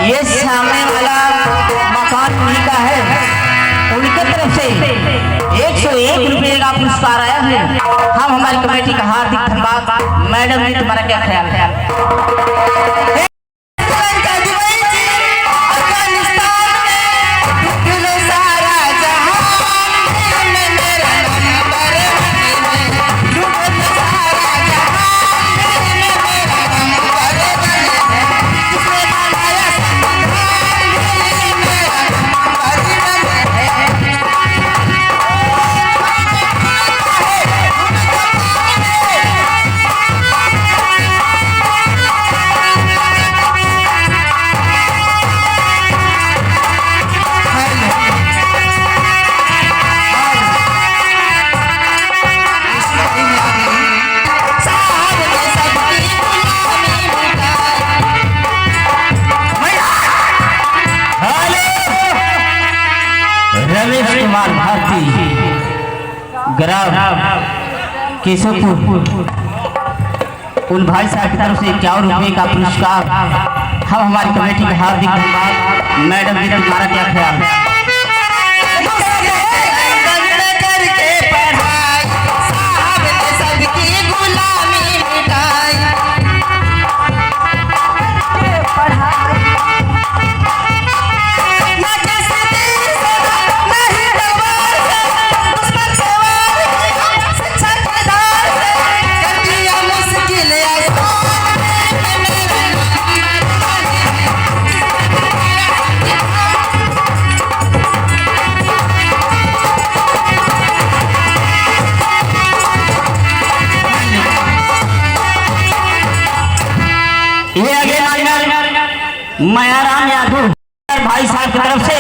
ये सामने वाला मकान उन्हीं का है। उनके तरफ से 101 रुपये का पुरस्कार आया है। हम हमारी कमेटी का हार्दिक धन्यवाद। मैडम जी तुम्हारा क्या ख्याल है? रमेश कुमार भारती ग्राम केशवपुर, उन भाई साहब की तरफ से 51 रुपये का पुरस्कार। हम हमारी कमेटी का हार्दिक धन्यवाद। मैडम जी तुम्हारा क्या ख्याल है? ये अगले माननीय मायाराम यादव भाई साहब की तरफ से